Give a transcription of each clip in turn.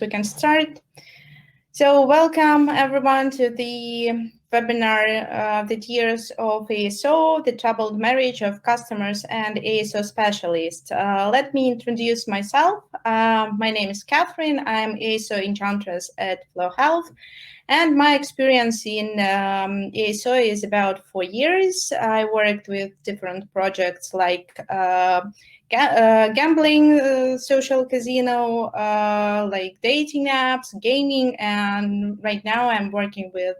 we can start. So welcome everyone to the webinar, The Tears of ASO, the Troubled Marriage of Customers and ASO Specialists. Let me introduce myself. My name is Catherine. I'm ASO Enchantress at Flow Health. And my experience in ASO is about 4 years. I worked with different projects like gambling, social casino, like dating apps, gaming, and right now I'm working with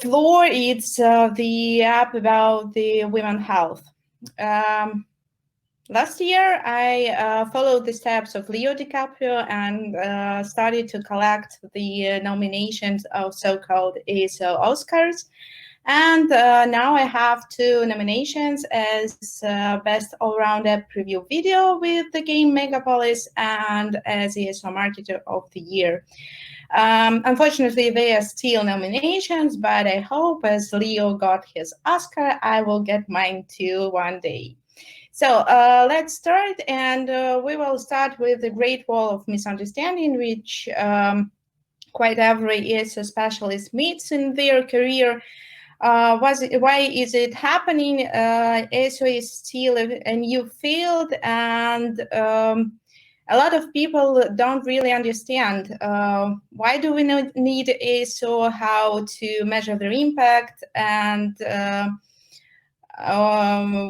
Floor. It's the app about the women's health. Last year, I followed the steps of Leo DiCaprio and started to collect the nominations of so-called ASO Oscars. And now I have 2 nominations as Best All-Round App Preview Video with the game Megapolis and as ASO Marketer of the Year. Unfortunately, they are still nominations, but I hope as Leo got his Oscar, I will get mine too one day. So let's start, and we will start with the Great Wall of Misunderstanding, which quite every ASO specialist meets in their career. Why is it happening? ASO is still a new field, and a lot of people don't really understand why do we need ASO, how to measure their impact, and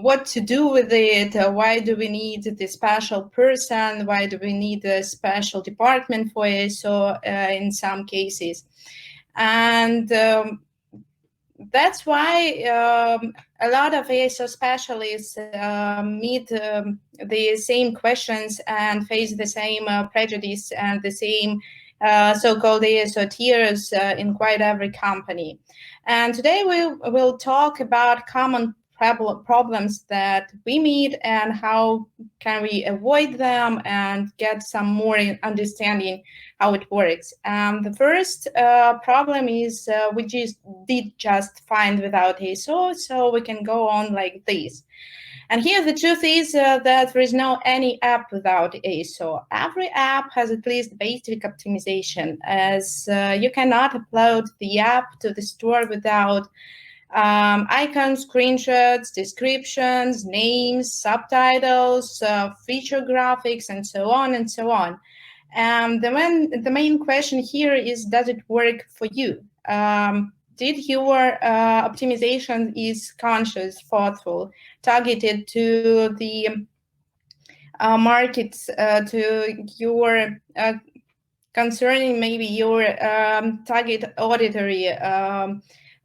what to do with it. Why do we need the special person? Why do we need a special department for ASO in some cases? And that's why a lot of ASO specialists meet the same questions and face the same prejudice and the same so-called ASO tiers in quite every company. And today we will talk about common problems that we meet and how can we avoid them and get some more understanding how it works. The first problem is we did just find without ASO, so we can go on like this. And here the truth is that there is no any app without ASO. Every app has at least basic optimization, as you cannot upload the app to the store without icons, screenshots, descriptions, names, subtitles, feature graphics, and so on and so on. And the main question here is, does it work for you? Did your optimization is conscious, thoughtful, targeted to the markets, to your concerning maybe your target auditory,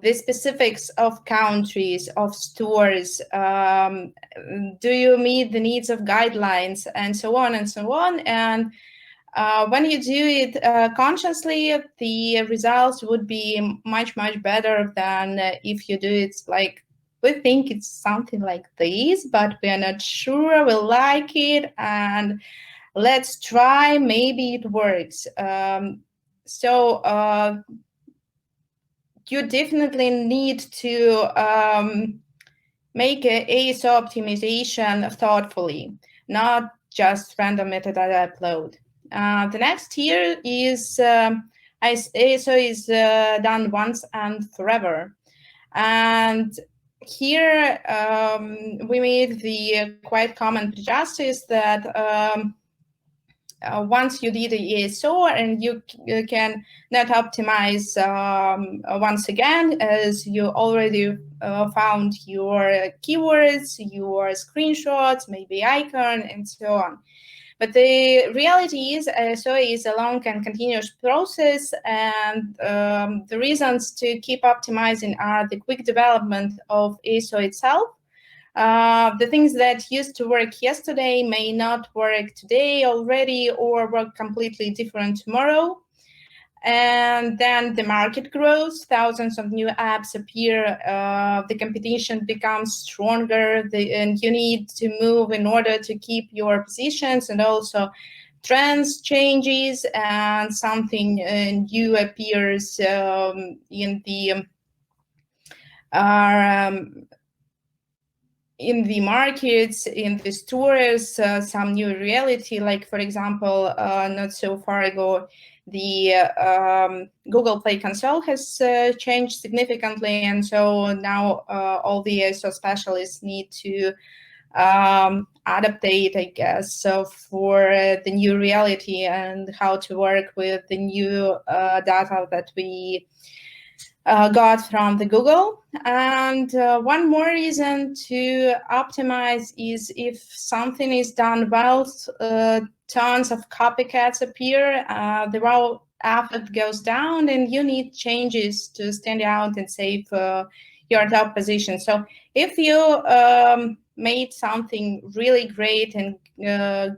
the specifics of countries, of stores, do you meet the needs of guidelines, and so on and so on. And when you do it consciously, the results would be much, much better than if you do it like, we think it's something like this, but we are not sure we like it, and let's try, maybe it works. So you definitely need to make an ASO optimization thoughtfully, not just random metadata upload. The next tier is ASO is done once and forever. And here we made the quite common prejudice that once you did the ASO and you can not optimize once again, as you already found your keywords, your screenshots, maybe icon, and so on. But the reality is ASO is a long and continuous process, and the reasons to keep optimizing are the quick development of ASO itself. The things that used to work yesterday may not work today already, or work completely different tomorrow. And then the market grows, thousands of new apps appear, the competition becomes stronger, and you need to move in order to keep your positions, and also trends changes, and something new appears in the in the markets, in the stores, some new reality. Like, for example, not so far ago, the Google Play console has changed significantly, and so now all the ASO specialists need to adaptate, I guess, so for the new reality and how to work with the new data that we got from the Google. And one more reason to optimize is if something is done well, tons of copycats appear, the raw effort goes down, and you need changes to stand out and save your top position. So if you made something really great and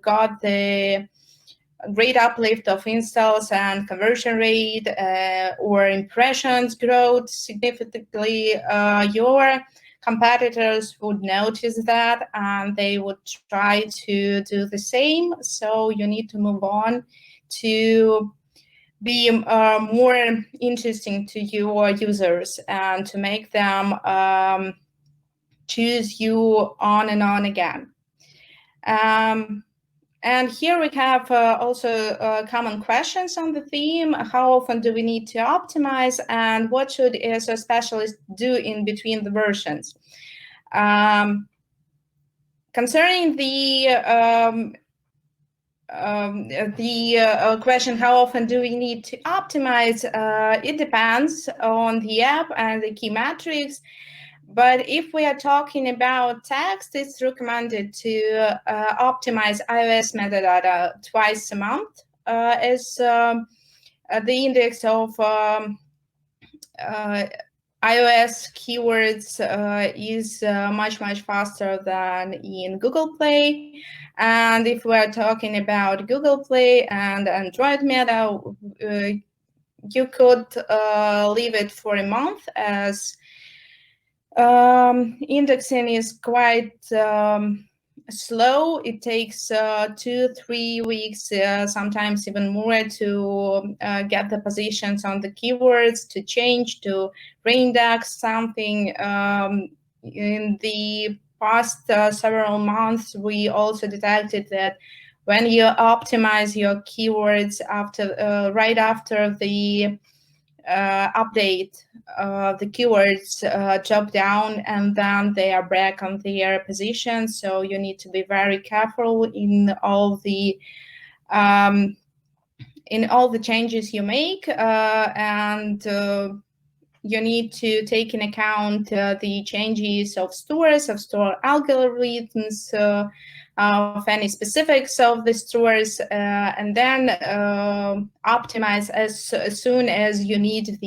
got the great uplift of installs and conversion rate or impressions growth significantly, your competitors would notice that and they would try to do the same. So you need to move on to be more interesting to your users and to make them choose you on and on again. And here we have also common questions on the theme. How often do we need to optimize, and what should ASO specialists do in between the versions? Concerning the question, how often do we need to optimize? It depends on the app and the key metrics. But if we are talking about text, it's recommended to optimize iOS metadata twice a month, as the index of iOS keywords is much faster than in Google Play. And if we're talking about Google Play and Android meta, you could leave it for a month, as indexing is quite slow. It takes 2-3 weeks, sometimes even more, to get the positions on the keywords, to change, to reindex something. In the past several months, we also detected that when you optimize your keywords after right after the update, the keywords drop down and then they are back on their position. So you need to be very careful in all the changes you make, and you need to take in account the changes of stores, of store algorithms, of any specifics of the stores, and then optimize as soon as you need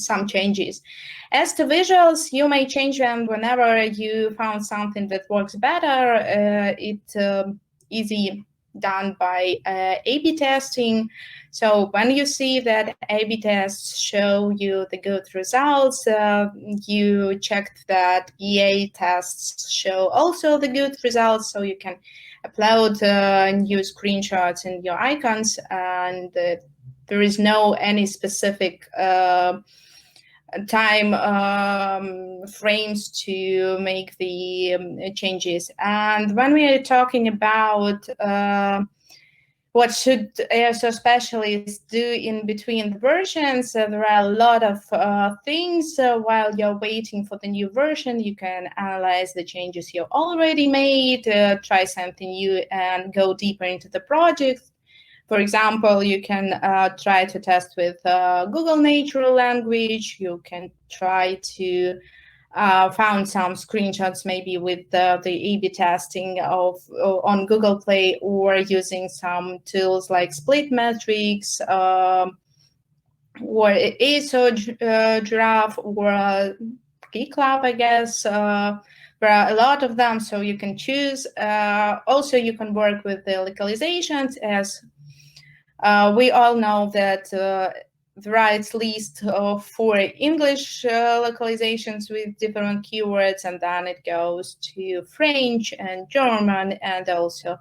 some changes. As to visuals, you may change them whenever you found something that works better. It's easy done by A/B testing. So when you see that A/B tests show you the good results, you checked that BA tests show also the good results, so you can upload new screenshots and your icons, and there is no any specific time frames to make the changes. And when we are talking about what should ASO specialists do in between the versions, there are a lot of things. While you're waiting for the new version, you can analyze the changes you already made, try something new, and go deeper into the project. For example, you can try to test with Google Natural Language. You can try to found some screenshots maybe with the A/B testing on Google Play, or using some tools like Split Metrics or ASO Giraffe or GitLab, I guess. There are a lot of them, so you can choose. Also, you can work with the localizations, as we all know that there are at least 4 English localizations with different keywords, and then it goes to French and German, and also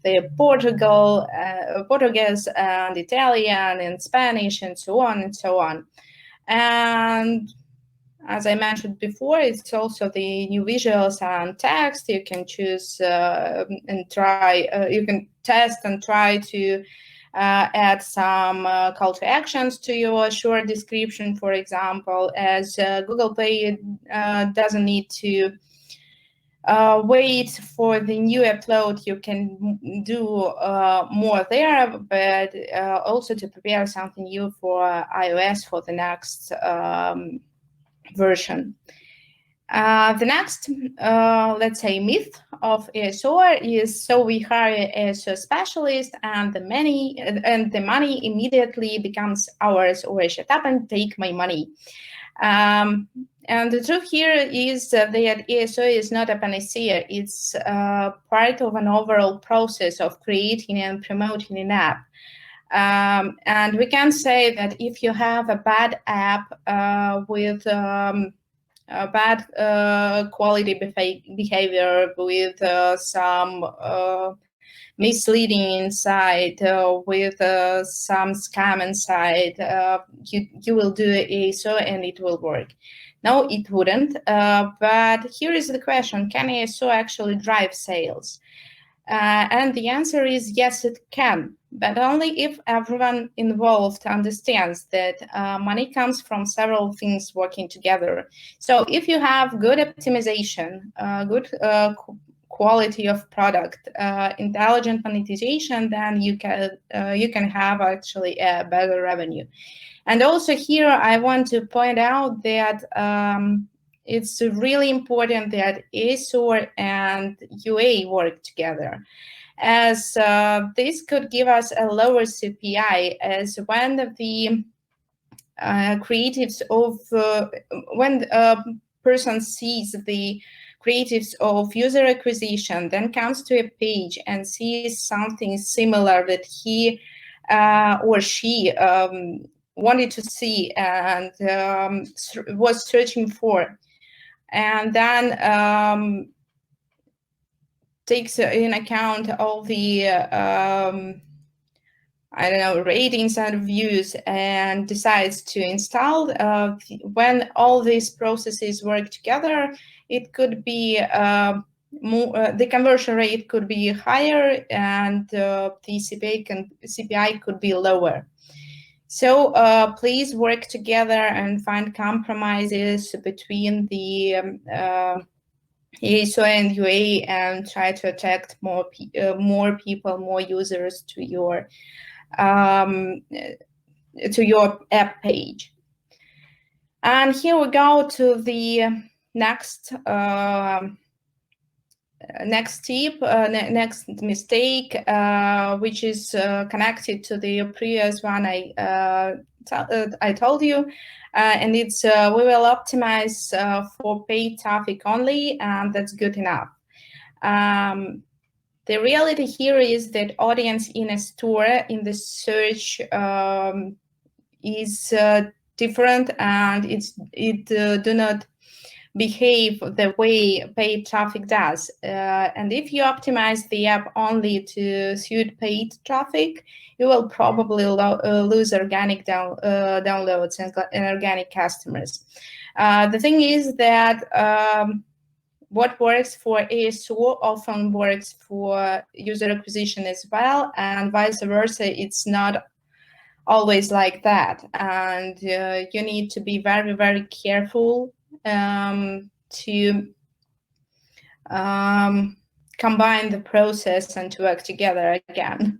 the Portuguese and Italian and Spanish, and so on and so on. And as I mentioned before, it's also the new visuals and text. You can choose and try, you can test and try to add some call to actions to your short description, for example, as Google Play doesn't need to wait for the new upload. You can do more there, but also to prepare something new for iOS for the next version. The next, let's say, myth of ASO is, so we hire ASO specialist and the money immediately becomes ours, or shut up and take my money. And the truth here is that ASO is not a panacea. It's part of an overall process of creating and promoting an app. And we can say that if you have a bad app with bad quality behavior, with some misleading inside, with some scam inside, you will do ASO and it will work. No, it wouldn't. But here is the question: can ASO actually drive sales? And the answer is yes, it can, but only if everyone involved understands that money comes from several things working together. So if you have good optimization, good quality of product, intelligent monetization, then you can have actually a better revenue. And also here, I want to point out that it's really important that ASO and UA work together, as this could give us a lower CPI, as when the creatives of when a person sees the creatives of user acquisition, then comes to a page and sees something similar that he or she wanted to see and was searching for, and then takes in account all the I don't know, ratings and reviews, and decides to install. When all these processes work together, it could be the conversion rate could be higher, and the CPI could be lower. So please work together and find compromises between the ASO and UA, and try to attract more people, more users to your app page. And here we go to the next tip, next mistake, which is connected to the previous one I told you, and it's we will optimize for paid traffic only, and that's good enough. The reality here is that audience in a store in the search is different, and it do not behave the way paid traffic does. And if you optimize the app only to suit paid traffic, you will probably lose organic downloads and organic customers. The thing is that what works for ASO often works for user acquisition as well, and vice versa. It's not always like that, and you need to be very, very careful to combine the process and to work together again.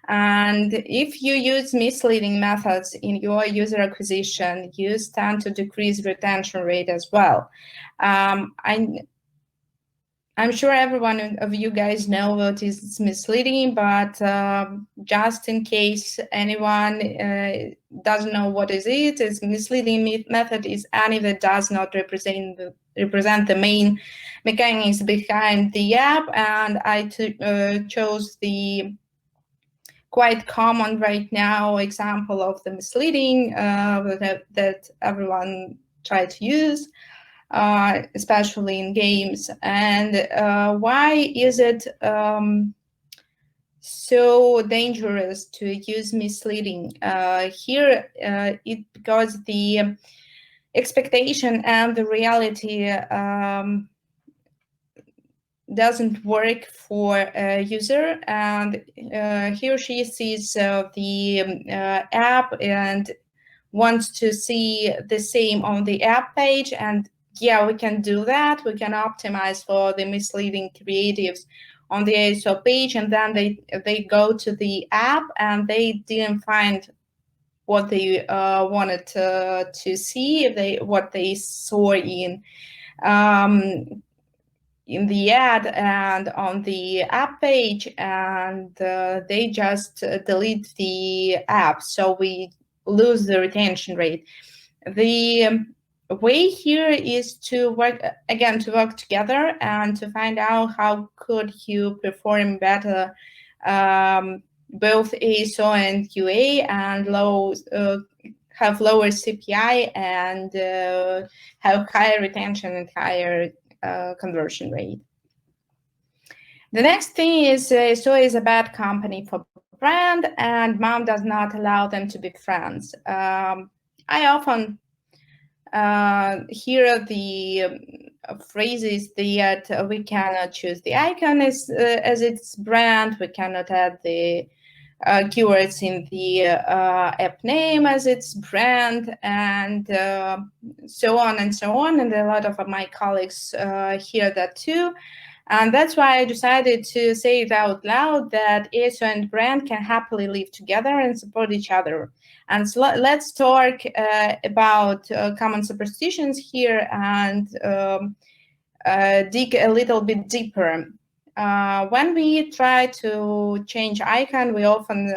And if you use misleading methods in your user acquisition, you stand to decrease retention rate as well. I'm sure everyone of you guys know what is misleading, but just in case anyone doesn't know what is it, is misleading method is any that does not represent the main mechanisms behind the app. And I chose the quite common right now example of the misleading that everyone tries to use. Especially in games. And why is it so dangerous to use misleading? Here, because the expectation and the reality doesn't work for a user, and he or she sees the app and wants to see the same on the app page. And yeah, we can do that. We can optimize for the misleading creatives on the ASO page, and then they go to the app and they didn't find what they wanted to see, what they saw in the ad and on the app page, and they just delete the app, so we lose the retention rate. The way here is to work together and to find out how could you perform better, both ASO and QA, and have lower CPI and have higher retention and higher conversion rate. The next thing is ASO is a bad company for brand, and mom does not allow them to be friends. I often hear the phrases that we cannot choose the icon as its brand, we cannot add the keywords in the app name as its brand, and so on and so on. And a lot of my colleagues hear that too. And that's why I decided to say it out loud, that ASO and brand can happily live together and support each other. And so let's talk about common superstitions here and dig a little bit deeper. When we try to change icon, we often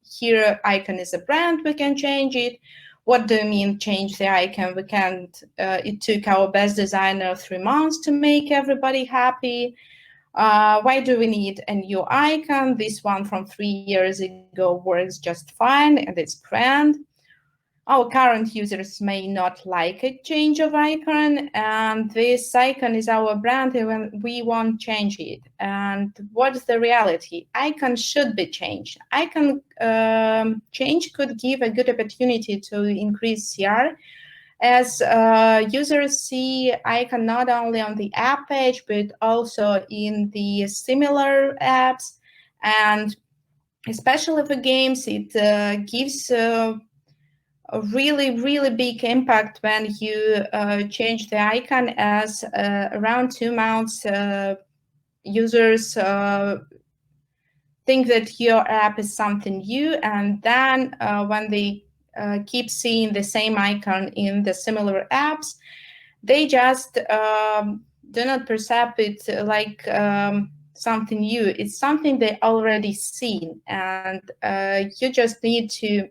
hear icon is a brand, we can change it. What do you mean change the icon? We can't. It took our best designer 3 months to make everybody happy. Why do we need a new icon? This one from 3 years ago works just fine, and it's brand. Our current users may not like a change of icon, and this icon is our brand and we won't change it. And what is the reality? Icon should be changed. Icon change could give a good opportunity to increase CR, as users see icon not only on the app page, but also in the similar apps. And especially for games, it gives a really big impact when you change the icon, as around 2 months users think that your app is something new, and then when they keep seeing the same icon in the similar apps, they just do not perceive it like something new. It's something they already seen, and you just need to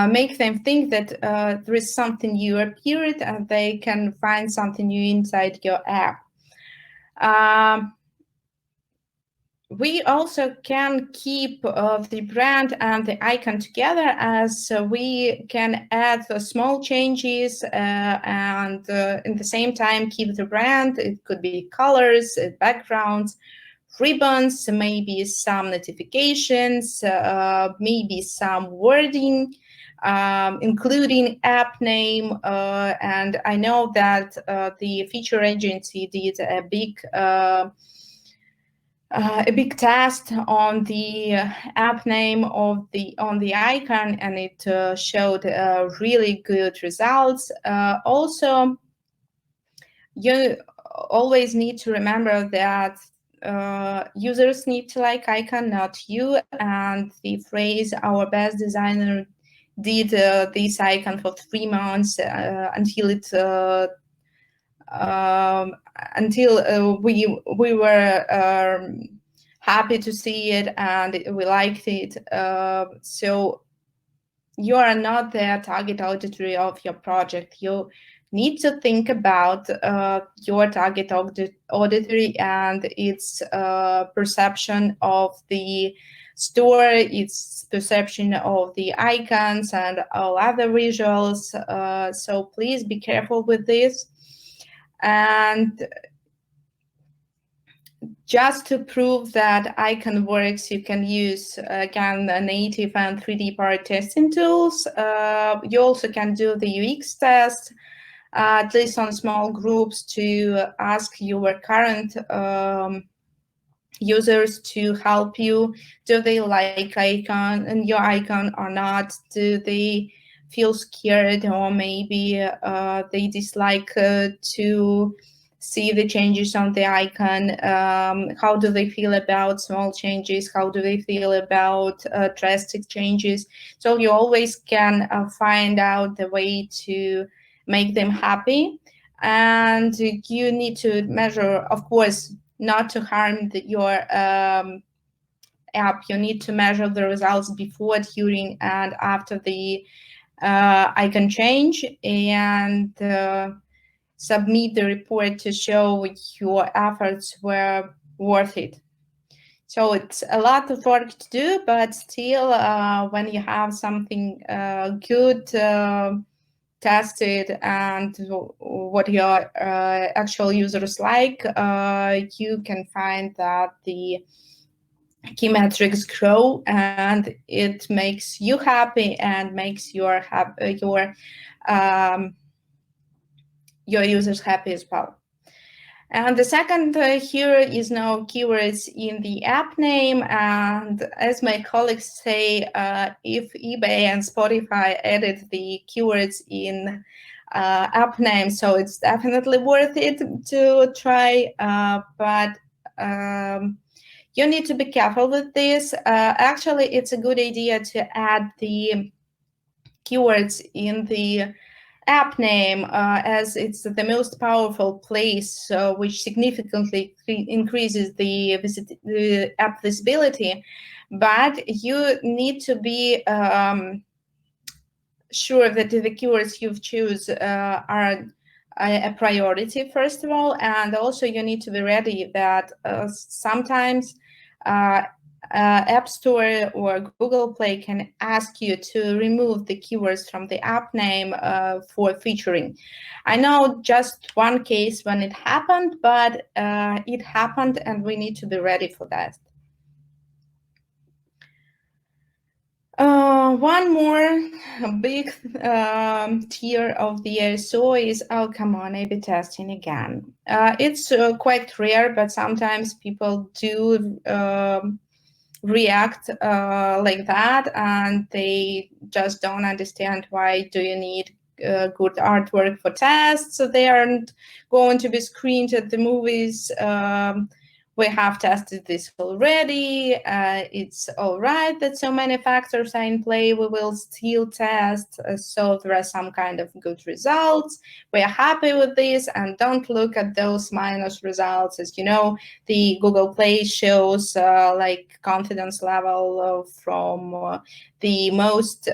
make them think that there is something new appeared, and they can find something new inside your app. We also can keep the brand and the icon together, as we can add small changes and in the same time keep the brand. It could be colors, backgrounds, ribbons, maybe some notifications, maybe some wording, including app name. And I know that the feature agency did a big test on the app name on the icon, and it showed really good results. Also, you always need to remember that users need to like icon, not you. And the phrase "our best designer did this icon for 3 months until we were happy to see it and we liked it." So you are not the target auditory of your project. You need to think about your target auditory and its perception of the store, its perception of the icons and all other visuals. So please be careful with this. And Just to prove that icon works, you can use, again, the native and 3D part testing tools. You also can do the UX test, at least on small groups, to ask your current users to help you. Do they like icon and your icon or not? Do they feel scared, or maybe they dislike to see the changes on the icon? How do they feel about small changes? How do they feel about drastic changes? So you always can find out the way to make them happy. And you need to measure, of course, not to harm your app. You need to measure the results before, during, and after the icon change, and submit the report to show your efforts were worth it. So it's a lot of work to do, but still, when you have something good tested and what your actual users like, you can find that the key metrics grow, and it makes you happy and makes your users happy as well. And the second here is now keywords in the app name. And as my colleagues say, if eBay and Spotify added the keywords in app name, so it's definitely worth it to try. But you need to be careful with this. Actually, it's a good idea to add the keywords in the app name, as it's the most powerful place, which significantly increases the app visibility. But you need to be sure that the keywords you've choose are a priority, first of all, and also you need to be ready that sometimes App Store or Google Play can ask you to remove the keywords from the app name for featuring. I know just one case when it happened, but it happened, and we need to be ready for that. One more big tier of the ASO is, oh, come on, A/B testing again. It's quite rare, but sometimes people do react like that, and they just don't understand why do you need good artwork for tests. So they aren't going to be screened at the movies. We have tested this already. It's all right that so many factors are in play. We will still test. So there are some kind of good results. We are happy with this, and don't look at those minus results. As you know, the Google Play shows like confidence level from the most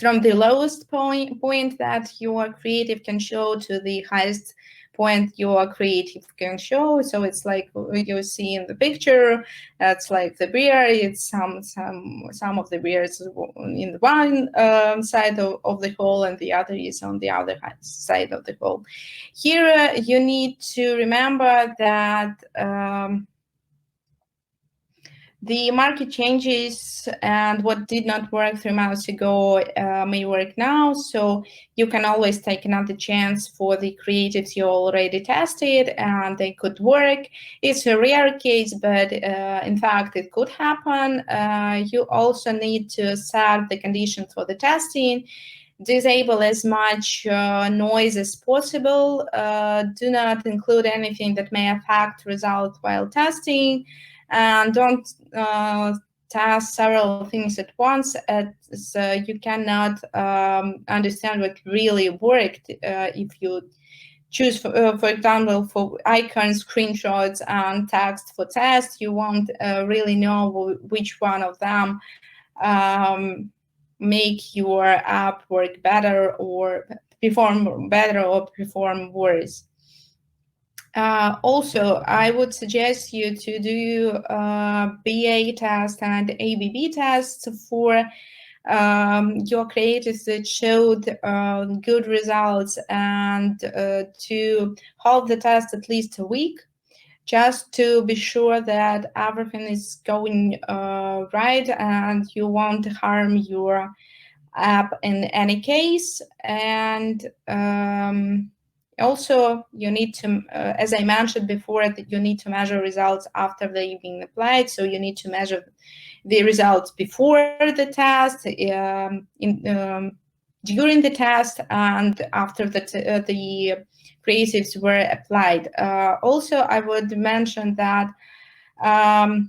from the lowest point that your creative can show to the highest point your creative can show. So it's like you see in the picture, that's like the beer. It's some of the beers in the one side of the hole, and the other is on the other side of the hole. Here you need to remember that the market changes, and what did not work 3 months ago may work now. So you can always take another chance for the creatives you already tested, and they could work. It's a rare case, but in fact, it could happen. You also need to set the conditions for the testing. Disable as much noise as possible. Do not include anything that may affect result while testing. And don't test several things at once, so you cannot understand what really worked. If you choose, for example, for icons, screenshots, and text for test, you won't really know which one of them make your app work better, or perform better, or perform worse. Also, I would suggest you to do BA test and ABB tests for your creatives that showed good results, and to hold the test at least a week. just to be sure that everything is going right and you won't harm your app in any case. And also you need to, as I mentioned before, that you need to measure results after they've been applied. So you need to measure the results before the test, during the test, and after the creatives were applied. Also, I would mention that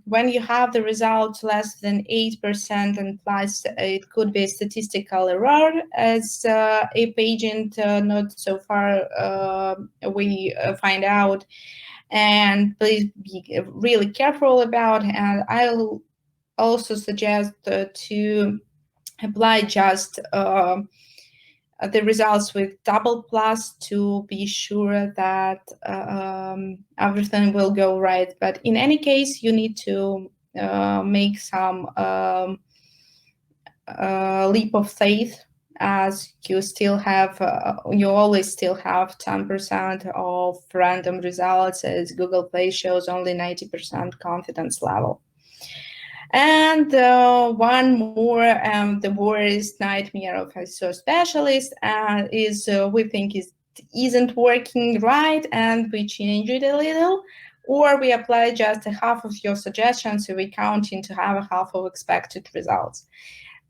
when you have the results less than 8% and plus, it could be a statistical error, as app agent not so far we find out. And please be really careful about. And I'll also suggest to apply just the results with double plus to be sure that everything will go right. But in any case, you need to make some leap of faith, as you still have, you always still have 10% of random results, as Google Play shows only 90% confidence level. And one more, the worst nightmare of ASO specialist is we think it isn't working right, and we change it a little, or we apply just a half of your suggestions, so we counting to have a half of expected results.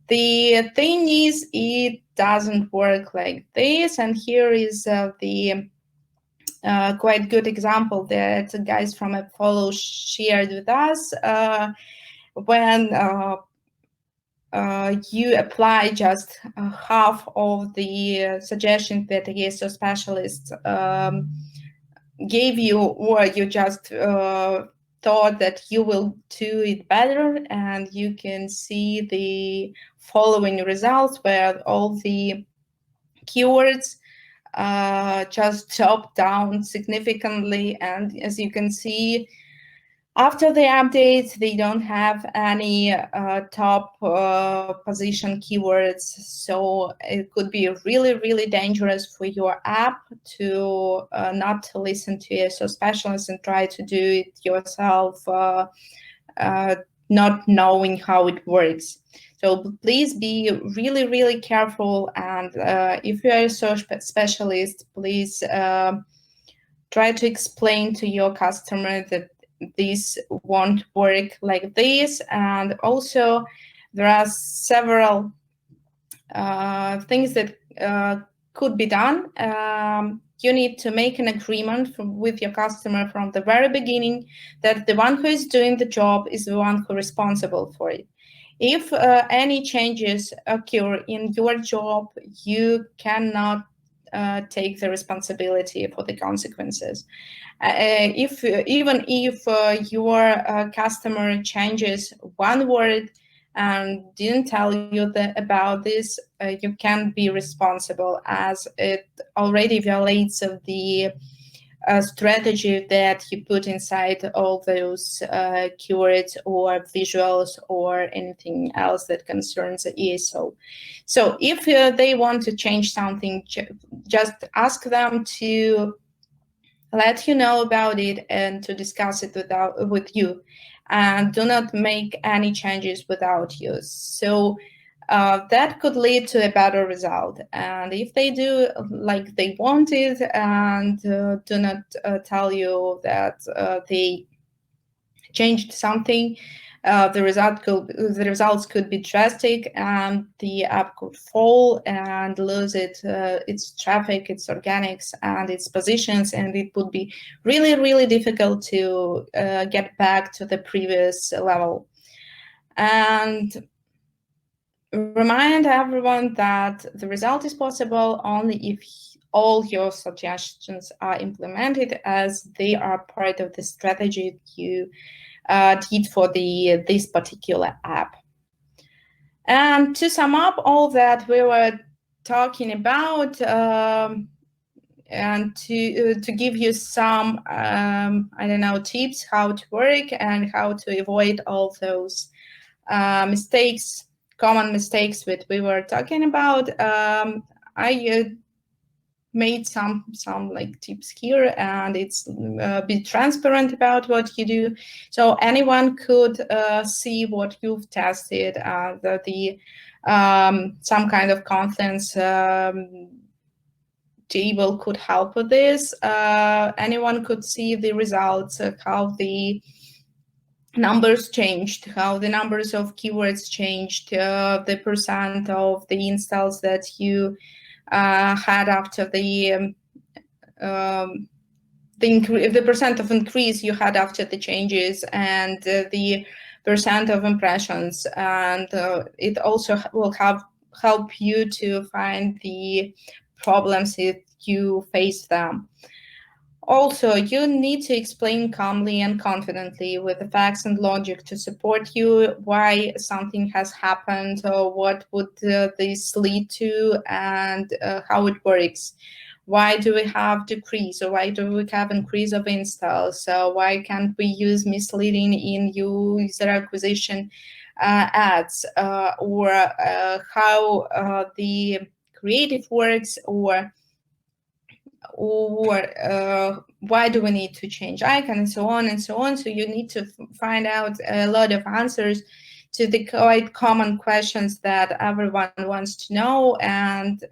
The thing is, it doesn't work like this, and here is the quite good example that guys from Apollo shared with us. When you apply just half of the suggestions that the ASO specialist gave you, or you just thought that you will do it better, and you can see the following results where all the keywords just drop down significantly. And as you can see, after the update, they don't have any top position keywords. So it could be really, really dangerous for your app to not listen to ASO specialists and try to do it yourself, not knowing how it works. So please be really, really careful. And if you are a search specialist, please try to explain to your customer that this won't work like this. And also, there are several things that could be done. You need to make an agreement with your customer from the very beginning that the one who is doing the job is the one who is responsible for it. If any changes occur in your job, you cannot take the responsibility for the consequences. Even if your customer changes one word and didn't tell you about this, you can't be responsible, as it already violates of the strategy that you put inside all those keywords or visuals or anything else that concerns the ESO. So if they want to change something, just ask them to let you know about it and to discuss it with you, and do not make any changes without you. So that could lead to a better result. And if they do like they wanted and do not tell you that they changed something, the results could be drastic, and the app could fall and lose its traffic, its organics, and its positions, and it would be really, really difficult to get back to the previous level. And remind everyone that the result is possible only if all your suggestions are implemented, as they are part of the strategy you did for this particular app. And to sum up all that we were talking about, and to give you some tips how to work and how to avoid all those common mistakes that we were talking about, I made some like tips here, and it's be transparent about what you do, so anyone could see what you've tested. Some kind of contents table could help with this. Anyone could see the results, how the numbers changed, how the numbers of keywords changed, the percent of the installs that you had after the percent of increase you had after the changes, and the percent of impressions. And it also will help you to find the problems if you face them. Also, you need to explain calmly and confidently with the facts and logic to support you why something has happened, or what would this lead to, and how it works. Why do we have decrease, or why do we have increase of installs? So why can't we use misleading in user acquisition ads, or how the creative works, or why do we need to change icon, and so on and so on. So you need to find out a lot of answers to the quite common questions that everyone wants to know, and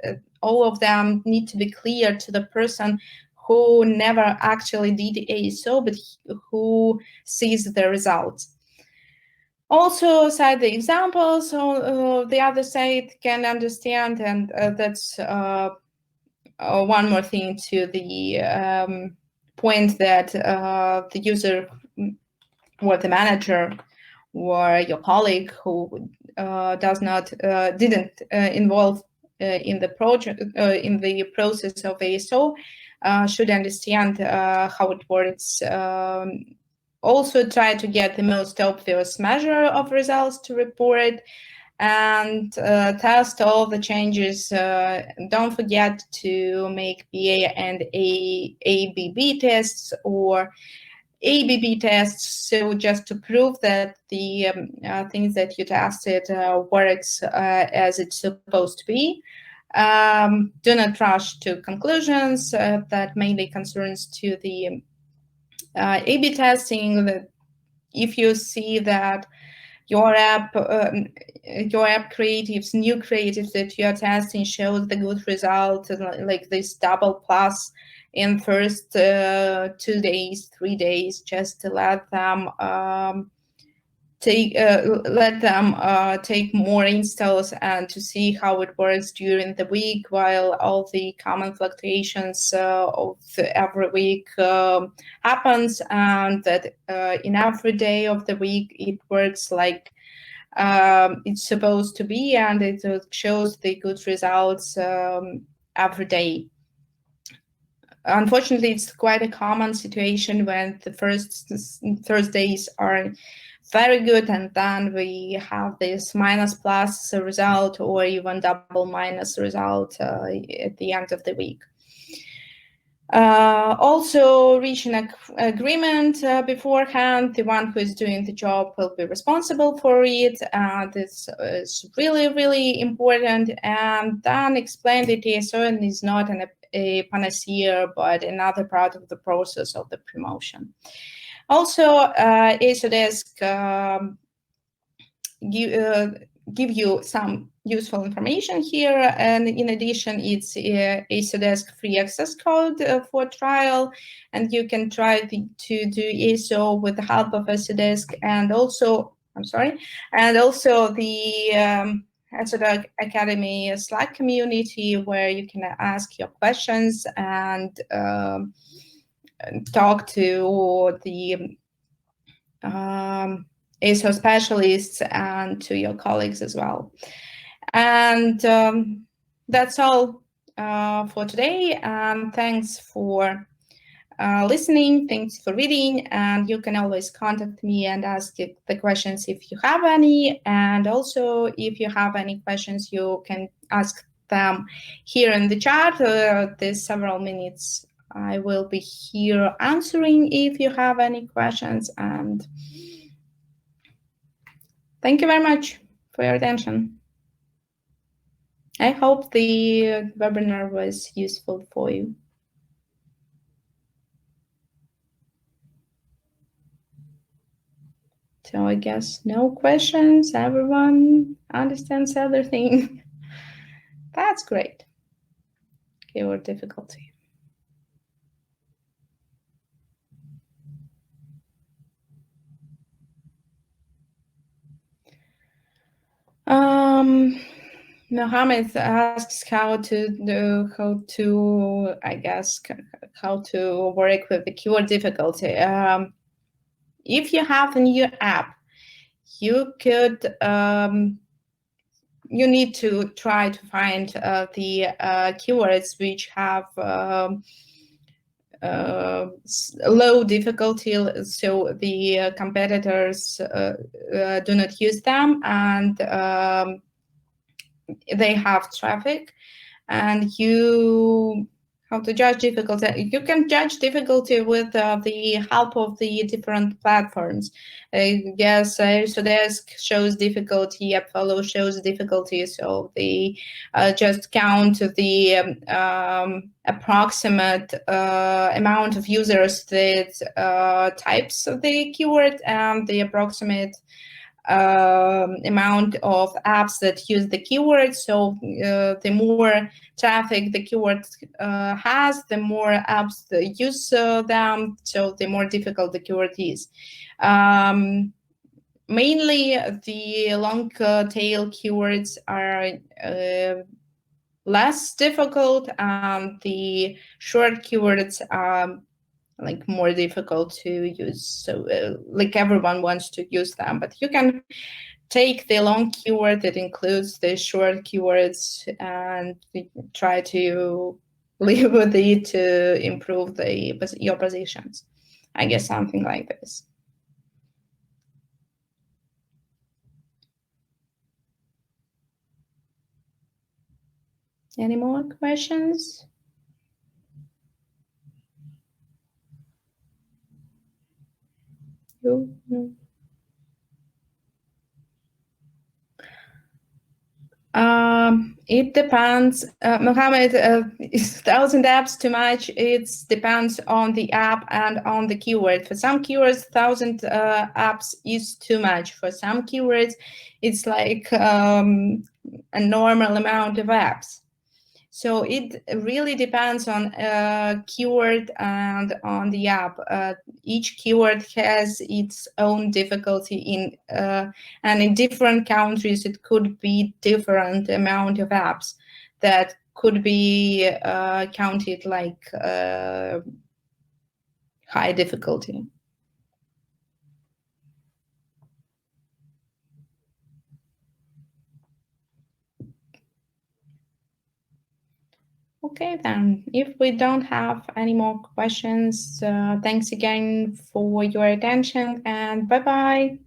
all of them need to be clear to the person who never actually did ASO, but who sees the results. Also cite the examples so the other side can understand, and that's one more thing to the point that the user or the manager or your colleague who didn't involve in the project in the process of ASO should understand how it works. Also try to get the most obvious measure of results to report, and test all the changes. Don't forget to make BA and ABB tests or ABB tests, so just to prove that the things that you tested works as it's supposed to be. Do not rush to conclusions. That mainly concerns to the A/B testing. That if you see that your app creatives, new creatives that you are testing shows the good result, like this double plus in first 2 days, 3 days, just to let them take more installs and to see how it works during the week, while all the common fluctuations of every week happens, and that in every day of the week it works like it's supposed to be, and it shows the good results every day. Unfortunately, it's quite a common situation when the first Thursdays are very good, and then we have this minus plus result, or even double minus result at the end of the week. Also, reach an agreement beforehand. The one who is doing the job will be responsible for it. This is really, really important. And then explain that ASO is not a panacea, but another part of the process of the promotion. Also, ASOdesk give you some useful information here, and in addition, it's ASOdesk free access code for trial, and you can try to do ASO with the help of ASOdesk, and also the ASO Academy Slack community, where you can ask your questions and talk to the ASO specialists and to your colleagues as well. And that's all for today. Thanks for listening. Thanks for reading. And you can always contact me and ask the questions if you have any. And also, if you have any questions, you can ask them here in the chat. There's several minutes. I will be here answering if you have any questions. And thank you very much for your attention. I hope the webinar was useful for you. So I guess no questions. Everyone understands everything. That's great. Keyword difficulty. Mohammed asks how to I guess how to work with the keyword difficulty. If you have a new app, you could you need to try to find the keywords which have low difficulty, so the competitors do not use them, and they have traffic. And you how to judge difficulty? You can judge difficulty with the help of the different platforms. Yes, ASOdesk shows difficulty, AppFollow shows difficulty, so they just count the approximate amount of users that types of the keyword and the approximate amount of apps that use the keyword. So the more traffic the keyword has, the more apps that use them, so the more difficult the keyword is. Mainly the long tail keywords are less difficult, and the short keywords are like more difficult to use. So like everyone wants to use them, but you can take the long keyword that includes the short keywords and try to live with it to improve your positions. I guess something like this. Any more questions? It depends. Mohammed, is 1,000 apps too much? It depends on the app and on the keyword. For some keywords, 1,000 apps is too much. For some keywords, it's like a normal amount of apps. So it really depends on keyword and on the app. Each keyword has its own difficulty and in different countries it could be different amount of apps that could be counted like high difficulty. Okay, then, if we don't have any more questions, thanks again for your attention, and bye-bye.